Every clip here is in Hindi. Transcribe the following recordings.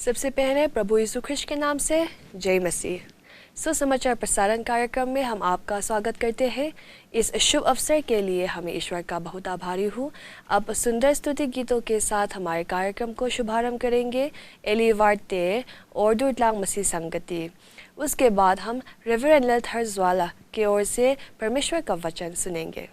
सबसे पहले प्रभु यीशु ख्रिस्ट के नाम से जय मसीह। सुसमाचार प्रसारण कार्यक्रम में हम आपका स्वागत करते हैं। इस शुभ अवसर के लिए हमें ईश्वर का बहुत आभारी हूँ। अब सुंदर स्तुति गीतों के साथ हमारे कार्यक्रम को शुभारंभ करेंगे एलिवार्टे और दूतलांग मसीह संगति। उसके बाद हम रेवरेंड ललित हर्षवाला की ओर से परमेश्वर का वचन सुनेंगे।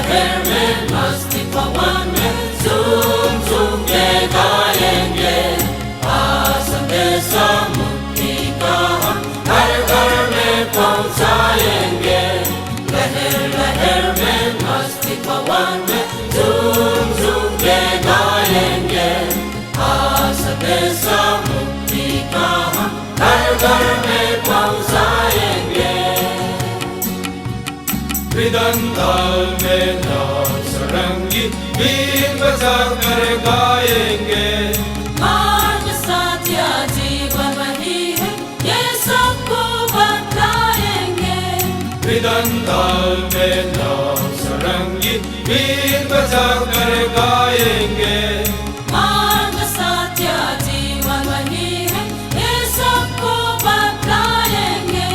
लहर में मस्ती पवन में झूम झूम के गाएंगे। संदेशा मुक्ति का हम घर घर में पहुँचाएंगे। लहर लहर में मस्ती पवन में झूम झूम के गाएंगे। संदेशा मुक्ति का हम घर घर में पहुँचाएंगे। मृदंगल में नाम सरंगी बीन बजा कर गाएंगे। मार्ग सत्य जीवन वही है, ये सबको बताएंगे। मृदंगल में नाम सरंगी बीन बजा कर गाएंगे। मार्ग सत्य जीवन वही है, ये सबको बताएंगे।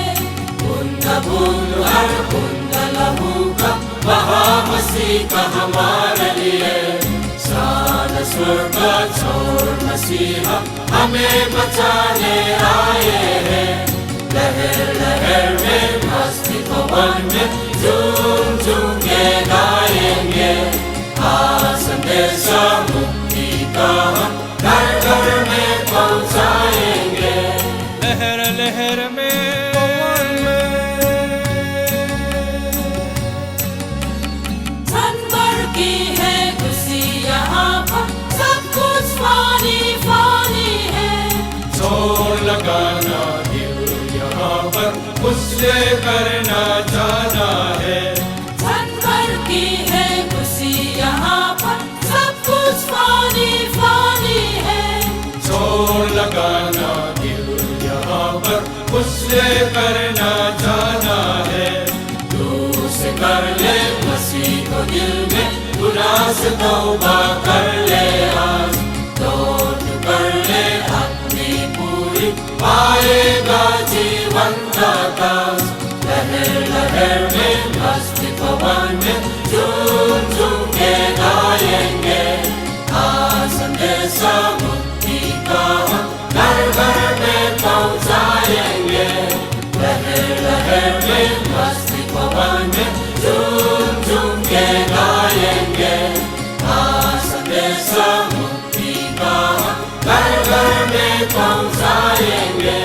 बूंद बूंद हर बूंद लहू का बहा मसीह का हमारे लिए। सारा स्वर्ग छोड़ मसीहा हमें बचाने आए हैं। लहर लहर में मस्ती पवन में झूम झूम के गाएंगे। संदेशा मुक्ति का हम घर घर में पहुँचाएंगे। लहर लहर में संबर की है खुशी यहाँ पर, सब कुछ फानी फानी है। जोर लगाना दिल यहाँ पर उससे करना जाना है। संबर की है खुशी यहाँ पर, सब कुछ फानी फानी है। जोर लगाना दिल यहाँ पर उससे करना जाना है। तू से कर ले मसीह को दिल में, गुनाह से तौबा कर ले आज। तो तू कर ले अपनी पूरी, पाएगा जीवन का ताज। लहर लहर में मस्ती पवन में झूम झूम के गाएंगे। संदेशा मुक्ति का हम घर घर में पहुँचाएंगे। लहर लहर में मस्ती पवन में झूम झूम के गाएंगे। संदेशा मुक्ति का हम घर घर में पहुँचाएंगे।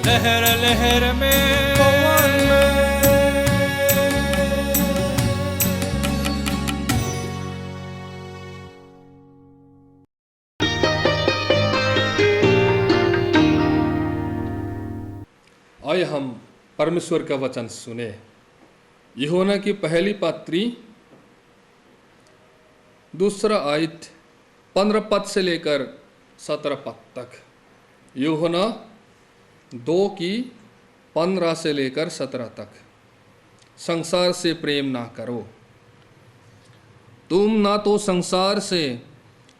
लहर लहर में आइए हम परमेश्वर का वचन सुने। यूहन्ना की पहली पत्री 2 आयत 15 पद से लेकर 17 पद तक। यूहन्ना 2 की 15 से लेकर 17 तक। संसार से प्रेम ना करो। तुम ना तो संसार से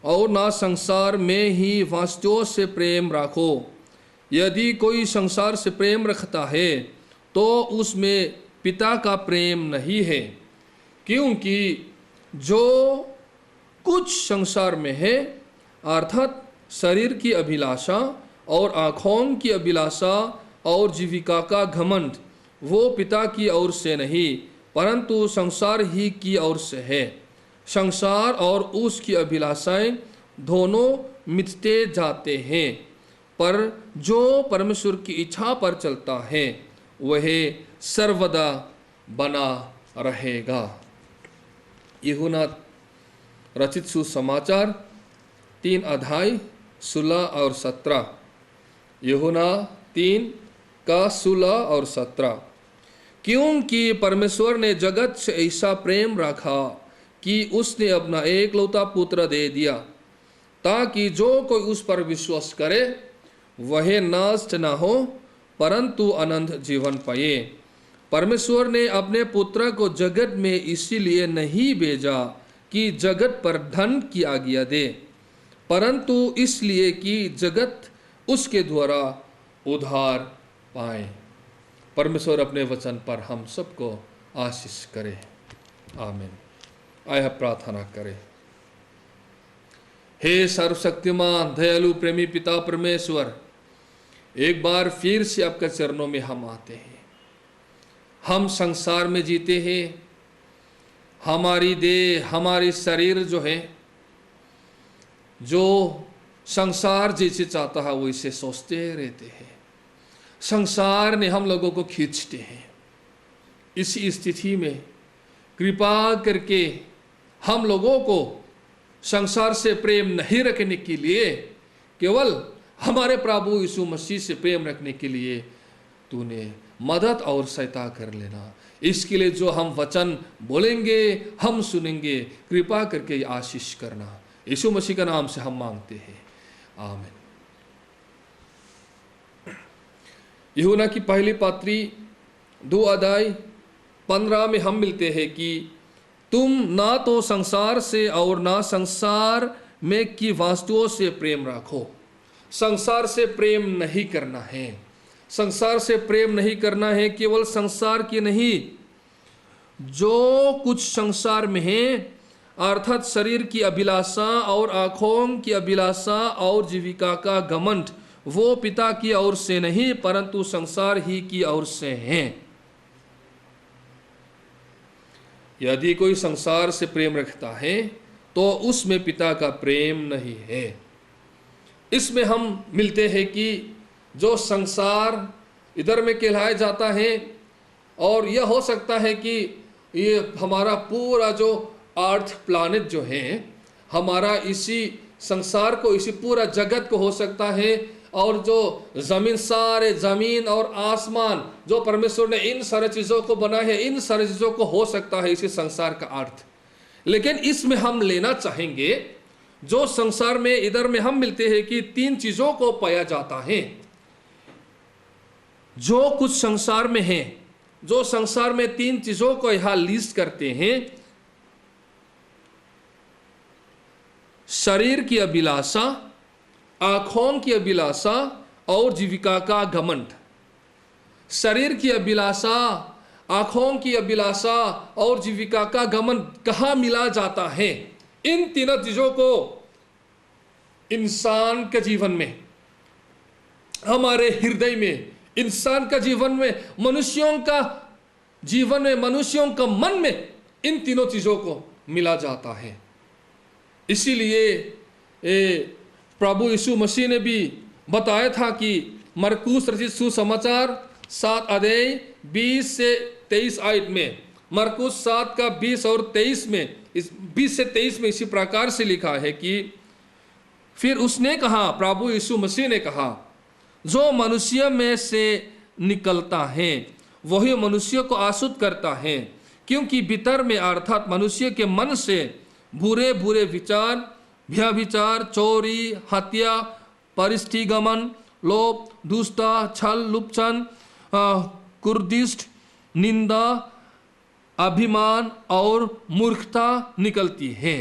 और ना संसार में ही वस्तुओं से प्रेम रखो। यदि कोई संसार से प्रेम रखता है तो उसमें पिता का प्रेम नहीं है, क्योंकि जो कुछ संसार में है, अर्थात शरीर की अभिलाषा और आँखों की अभिलाषा और जीविका का घमंड, वो पिता की ओर से नहीं परंतु संसार ही की ओर से है। संसार और उसकी अभिलाषाएं दोनों मिटते जाते हैं, पर जो परमेश्वर की इच्छा पर चलता है वह सर्वदा बना रहेगा। यूहन्ना रचित सुसमाचार 3 अध्याय 16 और 17। यूहन्ना 3 का 16 और 17। क्योंकि परमेश्वर ने जगत से ऐसा प्रेम रखा कि उसने अपना एकलौता पुत्र दे दिया, ताकि जो कोई उस पर विश्वास करे वह नष्ट न हो परंतु अनंत जीवन पाए। परमेश्वर ने अपने पुत्र को जगत में इसीलिए नहीं भेजा कि जगत पर दंड की आज्ञा दे, परंतु इसलिए कि जगत उसके द्वारा उद्धार पाए। परमेश्वर अपने वचन पर हम सबको आशीष करे। आमीन। आइए प्रार्थना करें। हे सर्वशक्तिमान दयालु प्रेमी पिता परमेश्वर, एक बार फिर से आपके चरणों में हम आते हैं। हम संसार में जीते हैं, हमारी देह, हमारी शरीर जो है, जो संसार जैसे चाहता है वैसे सोचते रहते हैं। संसार ने हम लोगों को खींचते हैं। इसी स्थिति में कृपा करके हम लोगों को संसार से प्रेम नहीं रखने के लिए, केवल हमारे प्रभु यीशु मसीह से प्रेम रखने के लिए तूने मदद और सहायता कर लेना। इसके लिए जो हम वचन बोलेंगे, हम सुनेंगे, कृपा करके आशीष करना। यीशु मसीह का नाम से हम मांगते हैं, आमीन। यूहन्ना की पहली पत्री 2 अध्याय 15 में हम मिलते हैं कि तुम ना तो संसार से और ना संसार में की वस्तुओं से प्रेम रखो। संसार से प्रेम नहीं करना है। संसार से प्रेम नहीं करना है, केवल संसार की नहीं, जो कुछ संसार में है, अर्थात शरीर की अभिलाषा और आंखों की अभिलाषा और जीविका का घमंड, वो पिता की ओर से नहीं परंतु संसार ही की ओर से है। यदि कोई संसार से प्रेम रखता है तो उसमें पिता का प्रेम नहीं है। इसमें हम मिलते हैं कि जो संसार इधर में कहलाया जाता है, और यह हो सकता है कि ये हमारा पूरा जो अर्थ प्लानिट जो है, हमारा इसी संसार को, इसी पूरा जगत को हो सकता है, और जो जमीन, सारे जमीन और आसमान जो परमेश्वर ने इन सारे चीजों को बनाया है, इन सारी चीजों को हो सकता है इसी संसार का अर्थ। लेकिन इसमें हम लेना चाहेंगे जो संसार में, इधर में हम मिलते हैं कि 3 चीजों को पाया जाता है जो कुछ संसार में है। जो संसार में 3 चीजों को यहां लिस्ट करते हैं, शरीर की अभिलाषा, आंखों की अभिलाषा और जीविका का घमंड। शरीर की अभिलाषा, आंखों की अभिलाषा और जीविका का घमंड कहां मिला जाता है? इन 3 चीजों को इंसान के जीवन में, हमारे हृदय में, इंसान का जीवन में, मनुष्यों का जीवन में, मनुष्यों का मन में इन 3 चीजों को मिला जाता है। इसीलिए प्रभु यीशु मसीह ने भी बताया था कि मरकुस रचित सुसमाचार 7 अध्याय 20 से 23 आयत में, मरकुस 7 का 20 और 23 में, इस 20 से 23 में इसी प्रकार से लिखा है कि फिर उसने कहा, प्रभु यीशु मसीह ने कहा, जो मनुष्य में से निकलता है वही मनुष्य को अशुद्ध करता है, क्योंकि भीतर में अर्थात मनुष्य के मन से बुरे बुरे विचार, व्यभिचार, चोरी, हत्या, परिष्ठिगमन, लोभ, दुष्टता, छल, लुप्छन, कुर्दिष्ट, निंदा, अभिमान और मूर्खता निकलती है।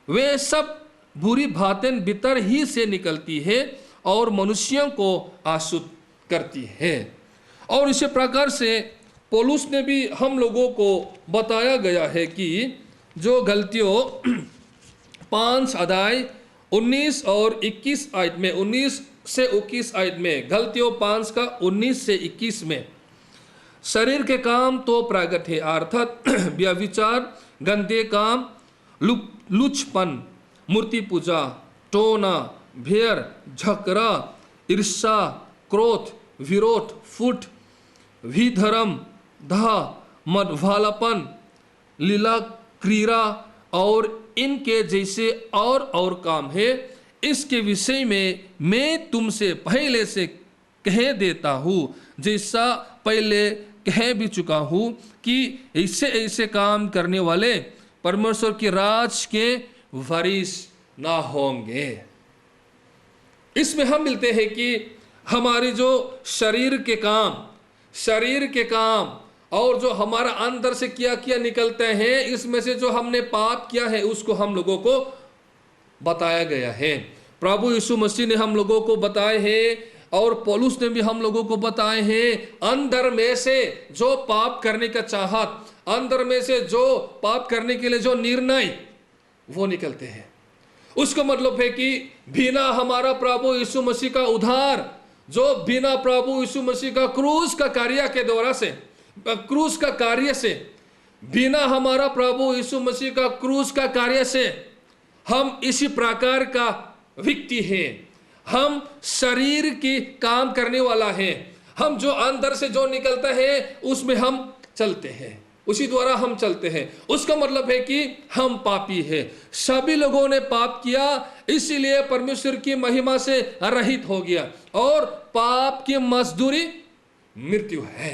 वे सब बुरी बातें भीतर ही से निकलती है और मनुष्यों को अशुद्ध करती है। और इसी प्रकार से पौलुस ने भी हम लोगों को बताया गया है कि जो गलतियों 5 अध्याय 19 और 21 आयत में, 19 से 21 आयत में, गलतियों 5 का 19 से 21 में, शरीर के काम तो प्रगट है, अर्थात व्यभिचार, गंदे काम, लुचपन, मूर्ति पूजा, टोना, भेड़, झगड़ा, ईर्ष्या, क्रोध, विरोध, फुट, विधर्म, धा, मदभालापन, लीला क्रीड़ा और इनके जैसे और काम है। इसके विषय में मैं तुमसे पहले से कह देता हूँ, जैसा पहले कह भी चुका हूँ, कि ऐसे ऐसे काम करने वाले परमेश्वर के राज के वारिस ना होंगे। इसमें हम मिलते हैं कि हमारी जो शरीर के काम और जो हमारा अंदर से क्या क्या निकलते हैं, इसमें से जो हमने पाप किया है उसको हम लोगों को बताया गया है। प्रभु यीशु मसीह ने हम लोगों को बताए हैं और पौलुस ने भी हम लोगों को बताए हैं। अंदर में से जो पाप करने का चाहत, अंदर में से जो पाप करने के लिए जो निर्णय वो निकलते हैं। उसका मतलब है कि बिना हमारा प्रभु यीशु मसीह का उद्धार, जो बिना प्रभु यीशु मसीह का क्रूस का कार्य के द्वारा से, क्रूस का कार्य से बिना हमारा प्रभु यीशु मसीह का क्रूस का कार्य से हम इसी प्रकार का व्यक्ति हैं। हम शरीर की काम करने वाला है। हम जो अंदर से जो निकलता है उसमें हम चलते हैं, उसी द्वारा हम चलते हैं। उसका मतलब है कि हम पापी हैं। सभी लोगों ने पाप किया, इसीलिए परमेश्वर की महिमा से रहित हो गया और पाप की मजदूरी मृत्यु है।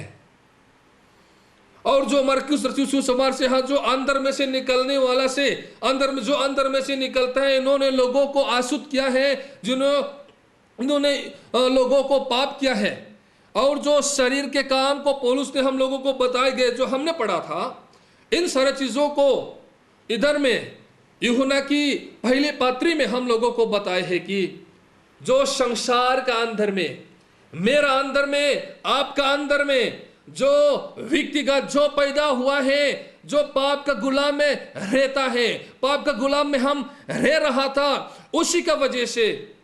और जो मरकुस रचित सुसमाचार से जो अंदर में से निकलने वाला से अंदर में से निकलता है, इन्होंने लोगों को आसूत किया है, इन्होंने लोगों को पाप किया है। और जो शरीर के काम को पौलुस ने हम लोगों को बताए गए, जो हमने पढ़ा था, इन सारे चीजों को इधर में यूहन्ना की पहली पत्री में हम लोगों को बताए है कि जो संसार का अंदर में, मेरा अंदर में, आपका अंदर में जो व्यक्तिगत जो पैदा हुआ है, जो पाप का गुलाम में रहता है, पाप का गुलाम में हम रह रहा था, उसी का वजह से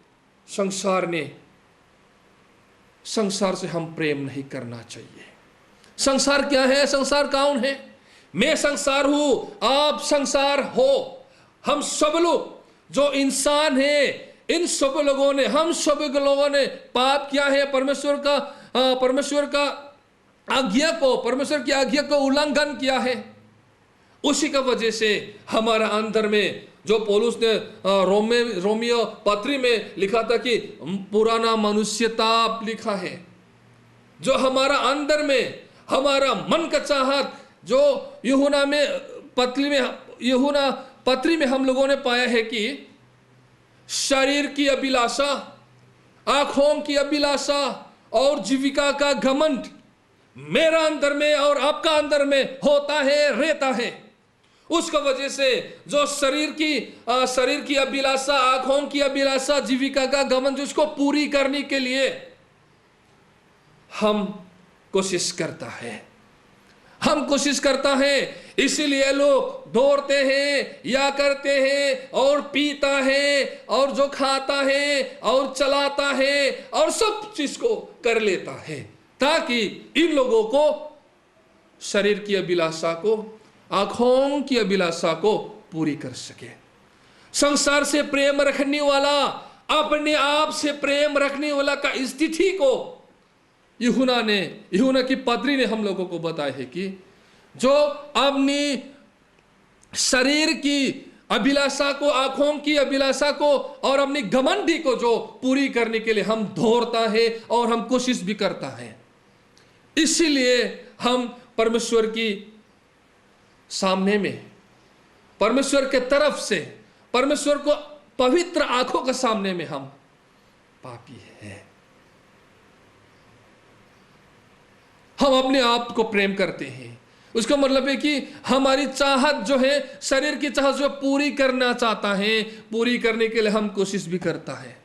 संसार से हम प्रेम नहीं करना चाहिए। संसार क्या है? संसार कौन है? मैं संसार हूं, आप संसार हो। हम सब लोग जो इंसान है, इन सब लोगों ने, हम सब लोगों ने पाप किया है। परमेश्वर की आज्ञा को उल्लंघन किया है। उसी का वजह से हमारा अंदर में, जो पौलुस ने रोमियो पत्री में लिखा था कि पुराना मनुष्यता लिखा है, जो हमारा अंदर में, हमारा मन का चाहत, जो यूहन्ना पत्री में हम लोगों ने पाया है कि शरीर की अभिलाषा, आंखों की अभिलाषा और जीविका का घमंड मेरा अंदर में और आपका अंदर में होता है, रहता है। उसका वजह से जो शरीर की अभिलाषा, आंखों की अभिलाषा, जीविका का घमंड, जिसको पूरी करने के लिए हम कोशिश करता है। इसीलिए लोग दौड़ते हैं या करते हैं और पीता है और जो खाता है और चलाता है और सब चीज को कर लेता है, ताकि इन लोगों को शरीर की अभिलाषा को, आंखों की अभिलाषा को पूरी कर सके। संसार से प्रेम रखने वाला, अपने आप से प्रेम रखने वाला का स्थिति को यूहन्ना की पत्री ने हम लोगों को बताया है कि जो अपनी शरीर की अभिलाषा को, आंखों की अभिलाषा को और अपनी घमंडी को जो पूरी करने के लिए हम दौड़ता है और हम कोशिश भी करता है। इसीलिए हम परमेश्वर की सामने में, परमेश्वर के तरफ से, परमेश्वर को पवित्र आंखों के सामने में हम पापी हैं। हम अपने आप को प्रेम करते हैं। उसका मतलब है कि हमारी चाहत जो है, शरीर की चाहत जो पूरी करना चाहता है, पूरी करने के लिए हम कोशिश भी करता है।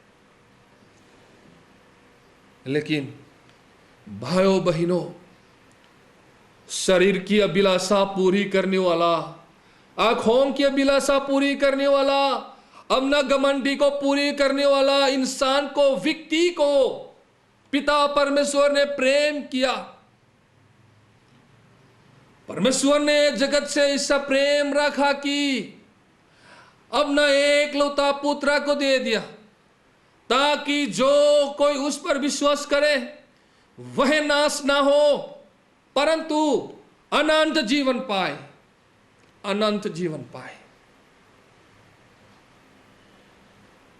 लेकिन भाइयों बहनों, शरीर की अभिलाषा पूरी करने वाला, आंखों की अभिलाषा पूरी करने वाला, अपना घमंडी को पूरी करने वाला इंसान को, व्यक्ति को पिता परमेश्वर ने प्रेम किया। परमेश्वर ने जगत से ऐसा प्रेम रखा कि अपना एकलौता पुत्र को दे दिया, ताकि जो कोई उस पर विश्वास करे वह नाश ना हो, परंतु अनंत जीवन पाए, अनंत जीवन पाए।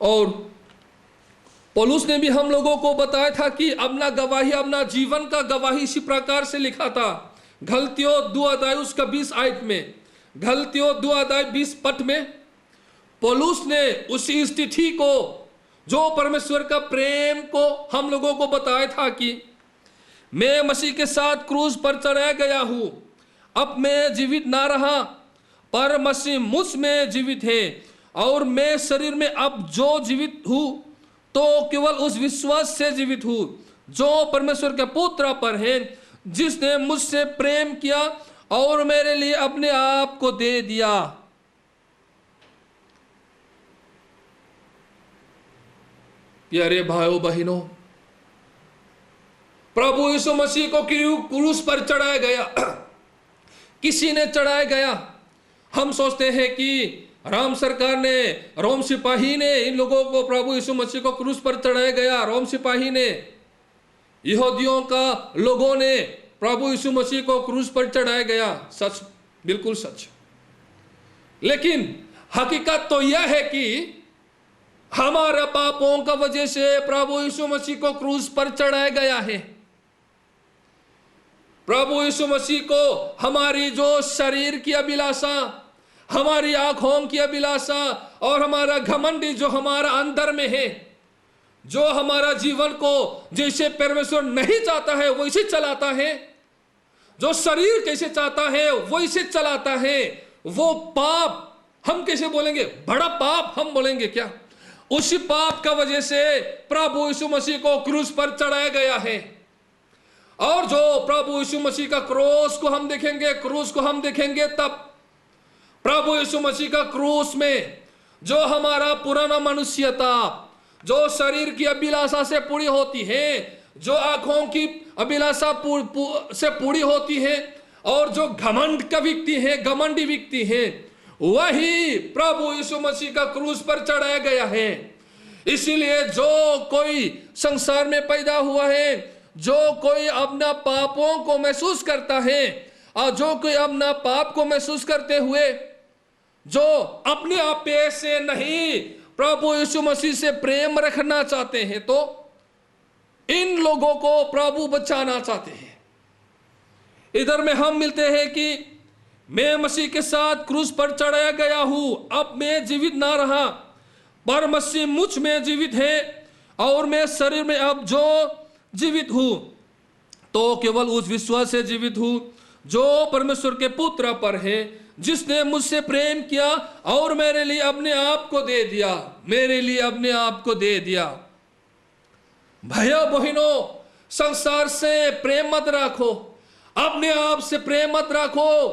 और पौलुस ने भी हम लोगों को बताया था कि अपना गवाही, अपना जीवन का गवाही इसी प्रकार से लिखा था। गलतियों 2 अध्याय उसका 20 आयत में, गलतियों 2 अध्याय 20 पद में पौलुस ने उसी स्थिति को, जो परमेश्वर का प्रेम को हम लोगों को बताया था कि मैं मसीह के साथ क्रूस पर चढ़ाया गया हूं, अब मैं जीवित ना रहा पर मसीह मुझ में जीवित है, और मैं शरीर में अब जो जीवित हूं तो केवल उस विश्वास से जीवित हूं जो परमेश्वर के पुत्र पर है, जिसने मुझसे प्रेम किया और मेरे लिए अपने आप को दे दिया। प्यारे भाइयों बहनों, प्रभु यीशु मसीह को क्रूस पर चढ़ाया गया। किसी ने चढ़ाया गया। हम सोचते हैं कि राम सरकार ने, रोम सिपाही ने इन लोगों को, प्रभु यीशु मसीह को क्रूस पर चढ़ाया गया। रोम सिपाही ने, यहूदियों का लोगों ने प्रभु यीशु मसीह को क्रूस पर चढ़ाया गया। सच, बिल्कुल सच। लेकिन हकीकत तो यह है कि हमारे पापों का वजह से प्रभु यीशु मसीह को क्रूस पर चढ़ाया गया है। प्रभु यीशु मसीह को हमारी जो शरीर की अभिलाषा, हमारी आंखों की अभिलाषा और हमारा घमंडी जो हमारा अंदर में है, जो हमारा जीवन को जैसे परमेश्वर नहीं चाहता है वैसे चलाता है, जो शरीर कैसे चाहता है वैसे चलाता है, वो पाप हम कैसे बोलेंगे, बड़ा पाप हम बोलेंगे क्या, उसी पाप का वजह से प्रभु यीशु मसीह को क्रूस पर चढ़ाया गया है। और जो प्रभु यीशु मसीह का क्रूस को हम देखेंगे तब प्रभु यीशु मसीह का क्रूस में जो हमारा पुराना मनुष्यता, जो शरीर की अभिलाषा से पूरी होती है, जो आंखों की अभिलाषा से पूरी होती है, और जो घमंडी व्यक्ति है, वही प्रभु यीशु मसीह का क्रूस पर चढ़ाया गया है। इसीलिए जो कोई संसार में पैदा हुआ है, जो कोई अपना पापों को महसूस करता है, और जो कोई अपना पाप को महसूस करते हुए जो अपने आप से नहीं प्रभु यीशु मसीह से प्रेम रखना चाहते हैं, तो इन लोगों को प्रभु बचाना चाहते हैं। इधर में हम मिलते हैं कि मैं मसीह के साथ क्रूस पर चढ़ाया गया हूं, अब मैं जीवित ना रहा पर मसीह मुझ में जीवित है, और मैं शरीर में अब जो जीवित हूं तो केवल उस विश्वास से जीवित हूं जो परमेश्वर के पुत्र पर है, जिसने मुझसे प्रेम किया और मेरे लिए अपने आप को दे दिया। भाइयों बहनों, संसार से प्रेम मत रखो, अपने आप से प्रेम मत रखो,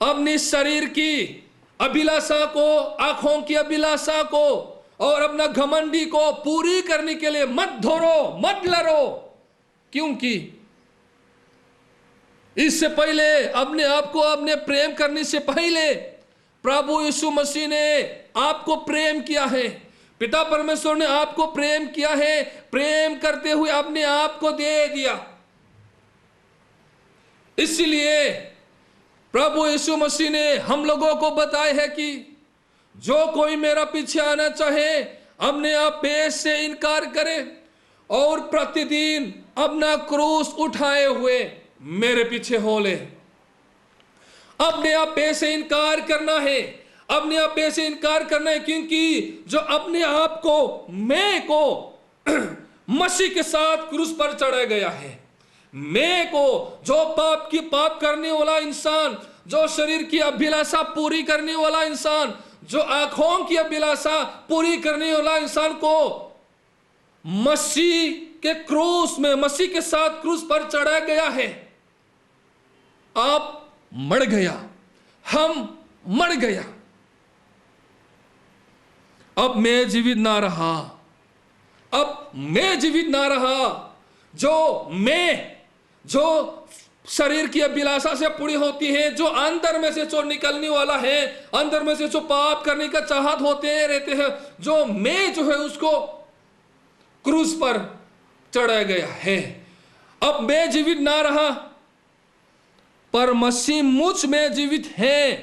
अपनी शरीर की अभिलाषा को, आंखों की अभिलाषा को और अपना घमंडी को पूरी करने के लिए मत दौड़ो, मत लड़ो, क्योंकि इससे पहले अपने आप को अपने प्रेम करने से पहले प्रभु यीशु मसीह ने आपको प्रेम किया है, पिता परमेश्वर ने आपको प्रेम किया है, प्रेम करते हुए अपने आप को दे दिया। इसलिए प्रभु यीशु मसीह ने हम लोगों को बताया है कि जो कोई मेरा पीछे आना चाहे अपने आप से इनकार करे और प्रतिदिन अपना क्रूस उठाए हुए मेरे पीछे हो ले। अपने आप से इनकार करना है, अपने आप से इनकार करना है, क्योंकि जो अपने आप को, मैं को मसीह के साथ क्रूस पर चढ़ाया गया है, मैं को जो पाप करने वाला इंसान, जो शरीर की अभिलाषा पूरी करने वाला इंसान, जो आंखों की अभिलाषा पूरी करने वाला इंसान को मसीह के क्रूस में, मसीह के साथ क्रूस पर चढ़ाया गया है। आप मर गया, हम मर गया, अब मैं जीवित ना रहा, अब मैं जीवित ना रहा, जो शरीर की अभिलाषा से पूरी होती है, जो अंदर में से जो निकलने वाला है, अंदर में से जो पाप करने का चाहत होते रहते हैं, जो मैं जो है उसको क्रूस पर चढ़ाया गया है। अब मैं जीवित ना रहा पर मसीह मुझ में जीवित है,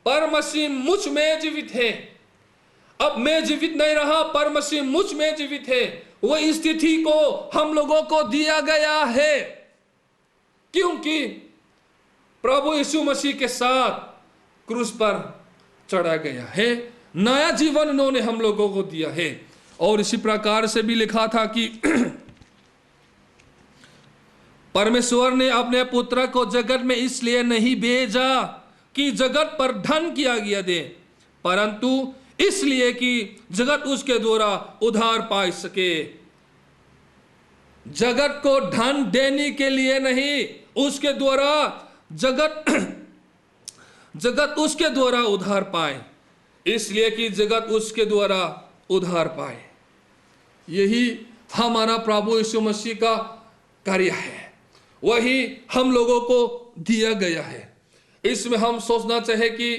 पर मसीह मुझ में जीवित है। अब मैं जीवित नहीं रहा पर मसीह मुझ में जीवित है। वह स्थिति को हम लोगों को दिया गया है, क्योंकि प्रभु यीशु मसीह के साथ क्रूस पर चढ़ा गया है। नया जीवन उन्होंने हम लोगों को दिया है। और इसी प्रकार से भी लिखा था कि परमेश्वर ने अपने पुत्र को जगत में इसलिए नहीं भेजा कि जगत पर धन किया गया दे, परंतु इसलिए कि जगत उसके द्वारा उद्धार पा सके। जगत को धन देने के लिए नहीं, उसके द्वारा जगत उसके द्वारा उद्धार पाए, इसलिए कि जगत उसके द्वारा उद्धार पाए। यही हमारा प्रभु यीशु मसीह का कार्य है, वही हम लोगों को दिया गया है। इसमें हम सोचना चाहे कि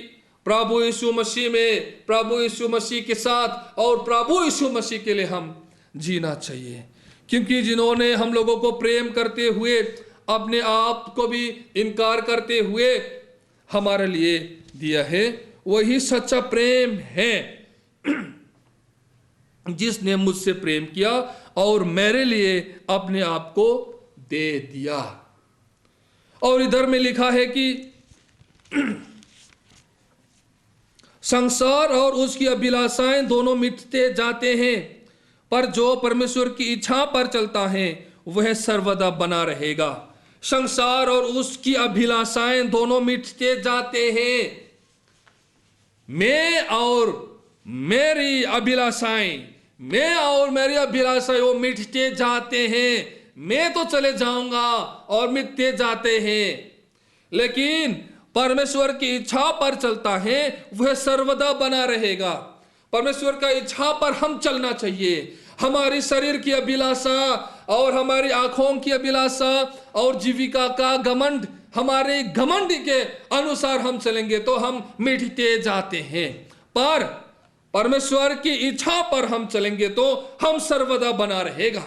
प्रभु यीशु मसीह में, प्रभु यीशु मसीह के साथ और प्रभु यीशु मसीह के लिए हम जीना चाहिए, क्योंकि जिन्होंने हम लोगों को प्रेम करते हुए अपने आप को भी इनकार करते हुए हमारे लिए दिया है, वही सच्चा प्रेम है जिसने मुझसे प्रेम किया और मेरे लिए अपने आप को दे दिया। और इधर में लिखा है कि संसार और उसकी अभिलाषाएं दोनों मिटते जाते हैं, पर जो परमेश्वर की इच्छा पर चलता है वह सर्वदा बना रहेगा। संसार और उसकी अभिलाषाएं दोनों मिटते जाते हैं। मैं और मेरी अभिलाषाएं वो मिटते जाते हैं। मैं तो चले जाऊंगा और मिटते जाते हैं, लेकिन परमेश्वर की इच्छा पर चलता है वह सर्वदा बना रहेगा। परमेश्वर का इच्छा पर हम चलना चाहिए। हमारी शरीर की अभिलाषा और हमारी आंखों की अभिलाषा और जीविका का घमंड, हमारे घमंड के अनुसार हम चलेंगे तो हम मिटते जाते हैं, पर परमेश्वर की इच्छा पर हम चलेंगे तो हम सर्वदा बना रहेगा।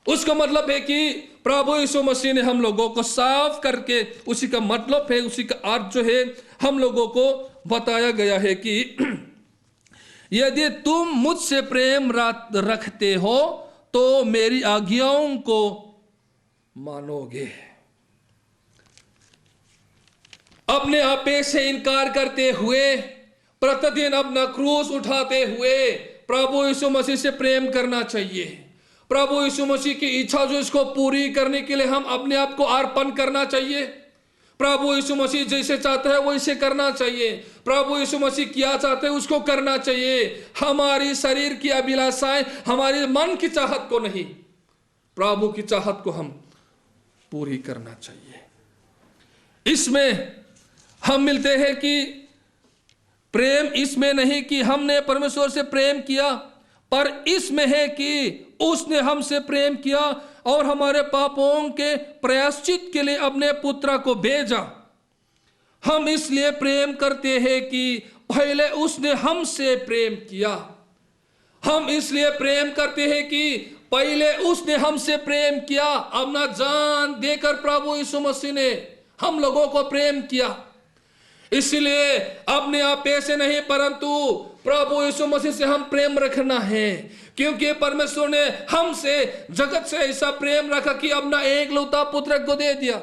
उसका मतलब है कि प्रभु यीशु मसीह ने हम लोगों को साफ करके, उसी का मतलब है, उसी का अर्थ जो है हम लोगों को बताया गया है कि यदि तुम मुझसे प्रेम रखते हो तो मेरी आज्ञाओं को मानोगे। अपने आपे से इनकार करते हुए, प्रतिदिन अपना क्रूस उठाते हुए प्रभु यीशु मसीह से प्रेम करना चाहिए। प्रभु यीशु मसीह की इच्छा जो इसको पूरी करने के लिए हम अपने आप को अर्पण करना चाहिए। प्रभु यीशु मसीह जैसे चाहता है वैसे करना चाहिए। प्रभु यीशु मसीह क्या चाहते हैं उसको करना चाहिए। हमारी शरीर की अभिलाषाएं, हमारे मन की चाहत को नहीं, प्रभु की चाहत को हम पूरी करना चाहिए। इसमें हम मिलते हैं कि प्रेम इसमें नहीं कि हमने परमेश्वर से प्रेम किया, पर इसमें है कि उसने हमसे प्रेम किया और हमारे पापों के प्रायश्चित के लिए अपने पुत्र को भेजा। हम इसलिए प्रेम करते हैं कि पहले उसने हमसे प्रेम किया। हम इसलिए प्रेम करते हैं कि पहले उसने हमसे प्रेम किया। अपना जान देकर प्रभु यीशु मसीह ने हम लोगों को प्रेम किया। इसलिए अपने आप से नहीं, परंतु प्रभु यीशु मसीह से हम प्रेम रखना है, क्योंकि परमेश्वर ने हमसे, जगत से ऐसा प्रेम रखा कि अपना एकलौता पुत्र को दे दिया।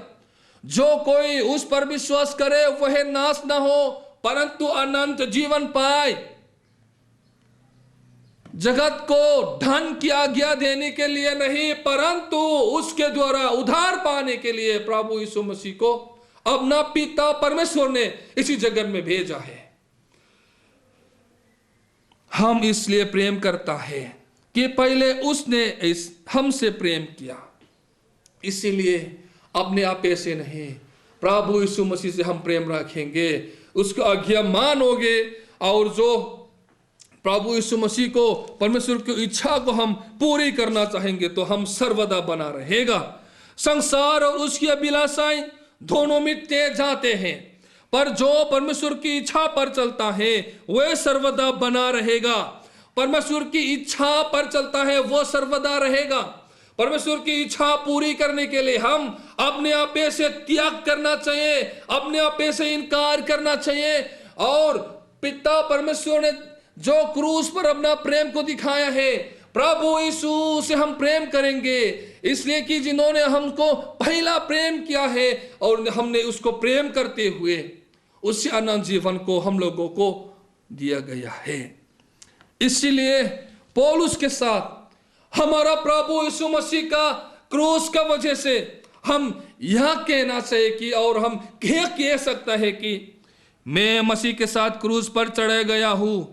जो कोई उस पर विश्वास करे वह नाश न हो परंतु अनंत जीवन पाए। जगत को धन की आज्ञा देने के लिए नहीं, परंतु उसके द्वारा उद्धार पाने के लिए प्रभु यीशु मसीह को अपना पिता परमेश्वर ने इसी जगत में भेजा है। हम इसलिए प्रेम करता है कि पहले उसने हमसे प्रेम किया। इसीलिए अपने आप से नहीं, प्रभु यीशु मसीह से हम प्रेम रखेंगे, उसका आज्ञा मानोगे, और जो प्रभु यीशु मसीह को, परमेश्वर की इच्छा को हम पूरी करना चाहेंगे तो हम सर्वदा बना रहेगा। संसार और उसकी अभिलाषाएं दोनों मिटते जाते हैं, पर जो परमेश्वर की इच्छा पर चलता है वह सर्वदा बना रहेगा। परमेश्वर की इच्छा पर चलता है वो सर्वदा रहेगा। परमेश्वर की इच्छा पूरी करने के लिए हम अपने आप से त्याग करना चाहिए, अपने आप से इनकार करना चाहिए। और पिता परमेश्वर ने जो क्रूस पर अपना प्रेम को दिखाया है, प्रभु यीशु से हम प्रेम करेंगे इसलिए कि जिन्होंने हमको पहला प्रेम किया है और हमने उसको प्रेम करते हुए उसी अनंत जीवन को हम लोगों को दिया गया है। इसीलिए पौलुस के साथ हमारा प्रभु यीशु मसीह का क्रूस का वजह से हम यह कहना चाहिए कि, और हम कह सकता है कि मैं मसीह के साथ क्रूस पर चढ़े गया हूं।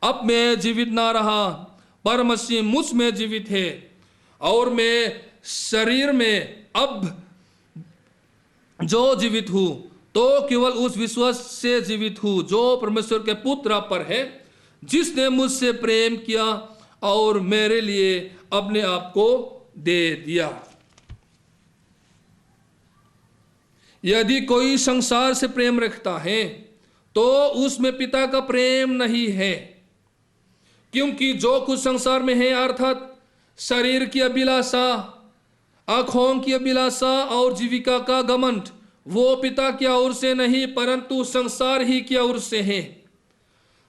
अब मैं जीवित ना रहा पर मसीह मुझ में जीवित है, और मैं शरीर में अब जो जीवित हूं तो केवल उस विश्वास से जीवित हूं जो परमेश्वर के पुत्र पर है, जिसने मुझसे प्रेम किया और मेरे लिए अपने आप को दे दिया। यदि कोई संसार से प्रेम रखता है तो उसमें पिता का प्रेम नहीं है, क्योंकि जो कुछ संसार में है अर्थात शरीर की अभिलाषा, आंखों की अभिलाषा और जीविका का घमंड, वो पिता की ओर से नहीं परंतु संसार ही की ओर से है।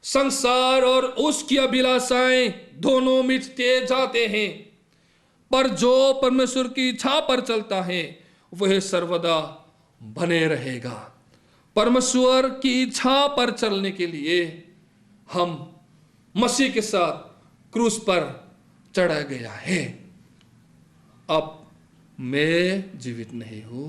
संसार और उसकी अभिलाषाएं दोनों मिटते जाते हैं, पर जो परमेश्वर की इच्छा पर चलता है वह सर्वदा बने रहेगा। परमेश्वर की इच्छा पर चलने के लिए हम मसीह के साथ क्रूस पर चढ़ा गया है। अब मैं जीवित नहीं हूं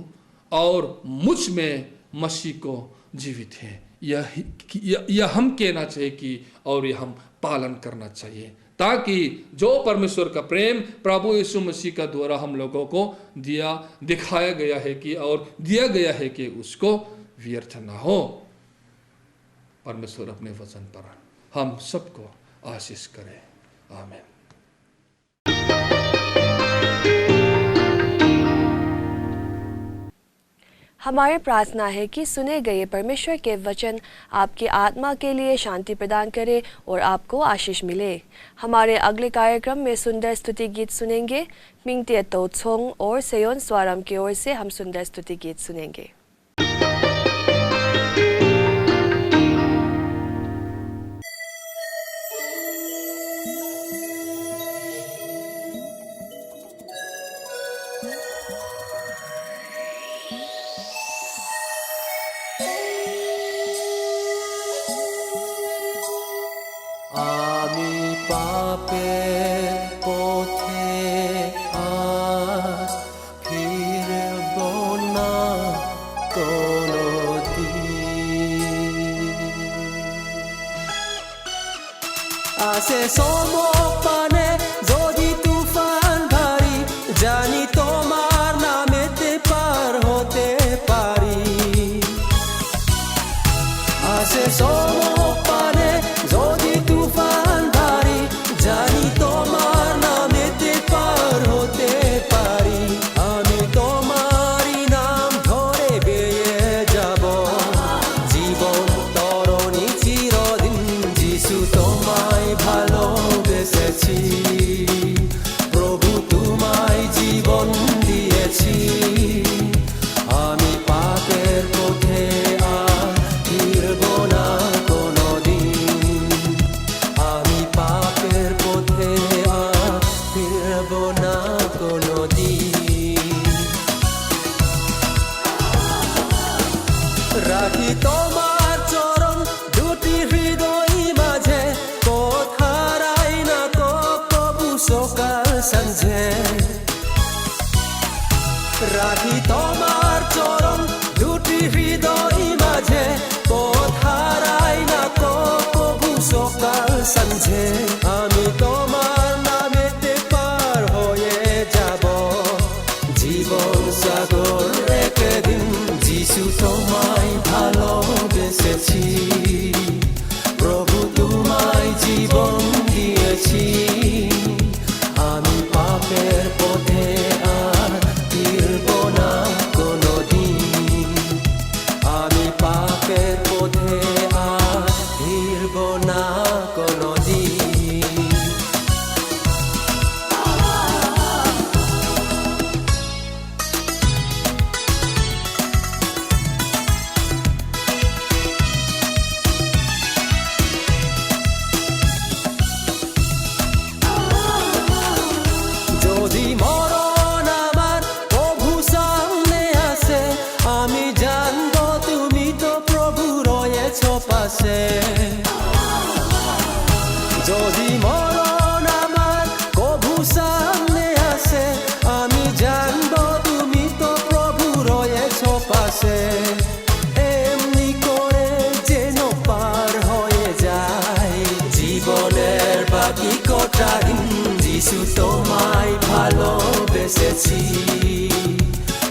और मुझ में मसीह को जीवित है। यह हम कहना चाहिए कि और यह हम पालन करना चाहिए, ताकि जो परमेश्वर का प्रेम प्रभु यीशु मसीह का द्वारा हम लोगों को दिखाया गया है कि और दिया गया है कि उसको व्यर्थ ना हो। परमेश्वर अपने वचन पर हम सबको आशीष करे। आमीन। हमारी प्रार्थना है कि सुने गए परमेश्वर के वचन आपकी आत्मा के लिए शांति प्रदान करे और आपको आशीष मिले। हमारे अगले कार्यक्रम में सुंदर स्तुति गीत सुनेंगे। मिंगते तो छोंग और सेयोन स्वारम की ओर से हम सुंदर स्तुति गीत सुनेंगे।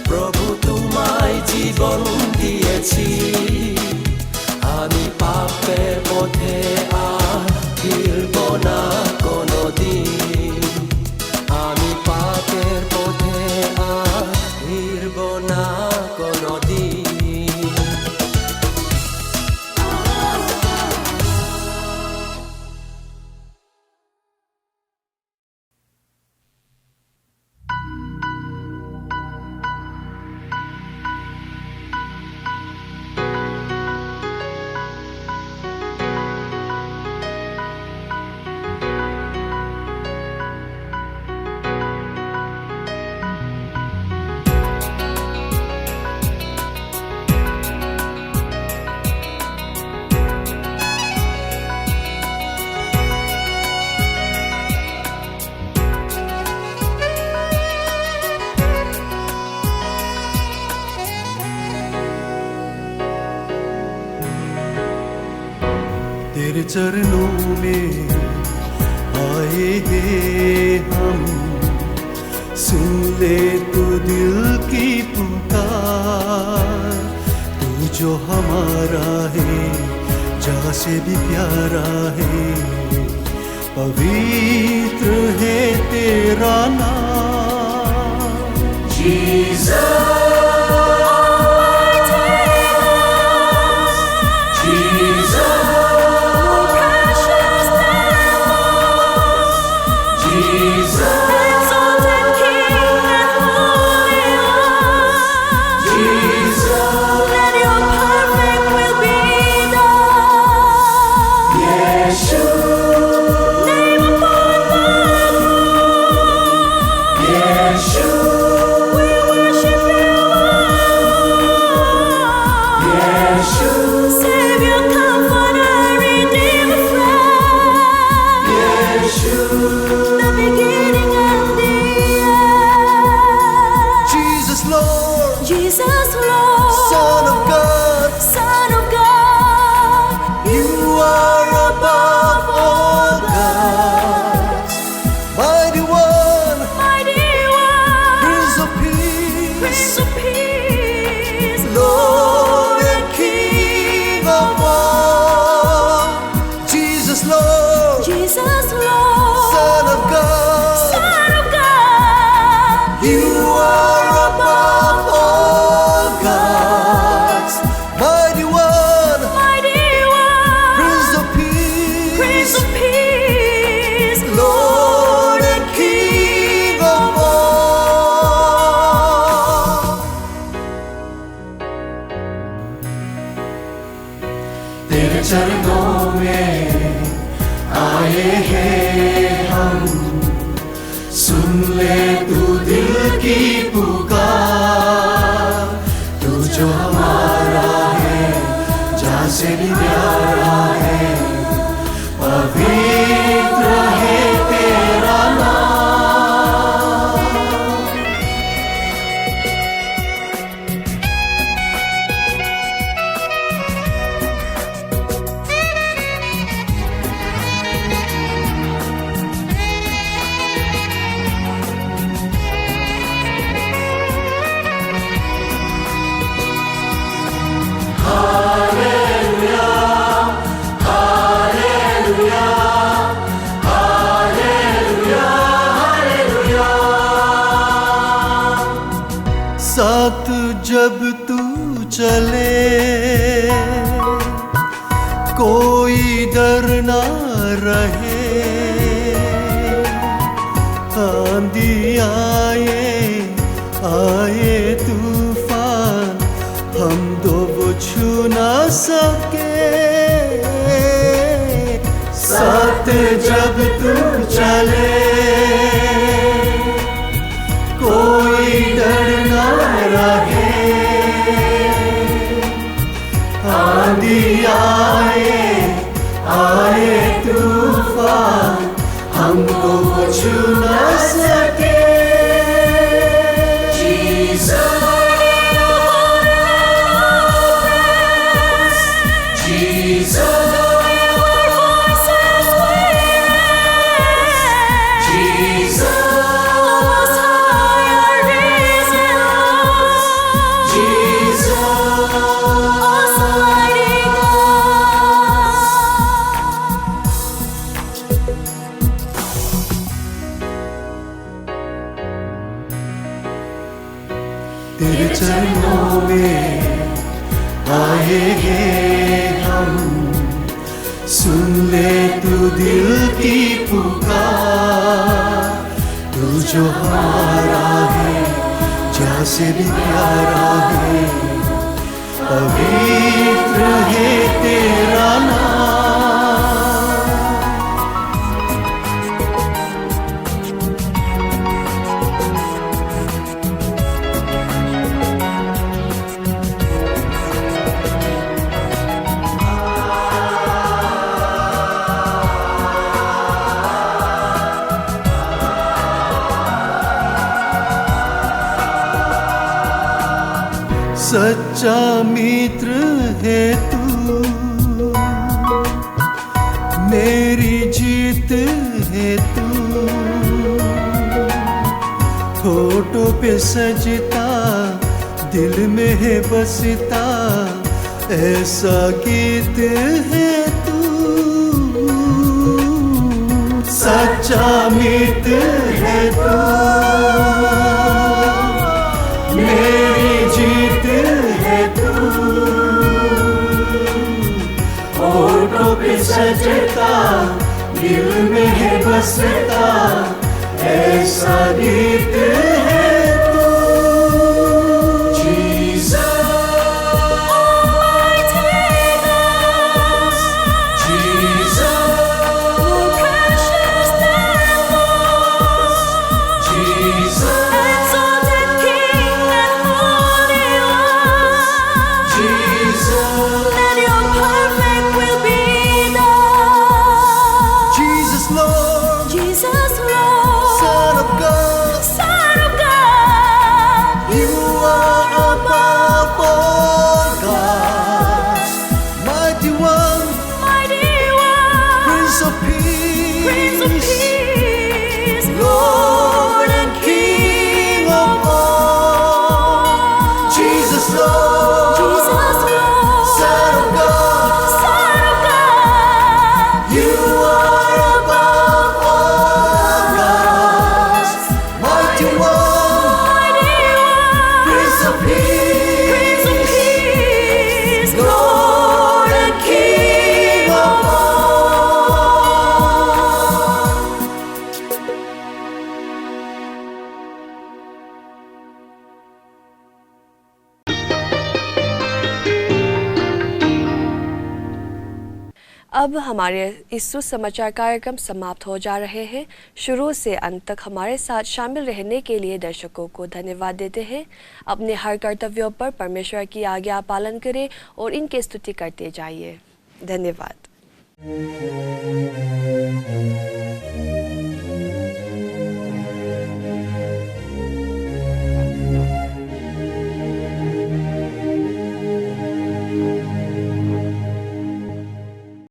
প্রভু তোমায় জীবন দিয়েছি, আমি পাপের পথে আর ফিরব না কোনোদিন, আমি পাপের পথে আর ফিরব না কোনোদিন। तेरे चरणों में आए हैं हम, सुन ले तू दिल की पुकार। तू जो हमारा है, जहाँ से भी प्यारा है, पवित्र है तेरा नाम। जीसस, चरणों में आए हैं हम, सुन ले तू दिल की पुकार। तू जो हमारा है, जहाँ से भी प्यारा है, पवित्र है तेरा नाम। साथ जब तू चले, कोई डर ना रहे। आंधी आए तूफान, हम दो वो छू ना सके। साथ जब तू चले, कोई डर ना रहे। आंधी आए तूफान, हमको छू ना सके। जीसस, जीसस, तेरे चरणों में आए हैं हम, सुन ले तू दिल की पुकार। तू जो हमारा है, जहाँ से भी प्यारा है, पवित्र है तेरा नाम। सच्चा मित्र है तू, मेरी जीत है तू, होठों पे सजता, दिल में है बसता, ऐसा गीत है तू। सच्चा मीत है तू, मेरी जीत है तू, होठों पे सजता, दिल में है बसता, ऐसा गीत है तू। जीसस, अब हमारे इस सुसमाचार कार्यक्रम समाप्त हो जा रहे हैं। शुरू से अंत तक हमारे साथ शामिल रहने के लिए दर्शकों को धन्यवाद देते हैं। अपने हर कर्तव्यों पर परमेश्वर की आज्ञा पालन करें और इनकी स्तुति करते जाइए। धन्यवाद।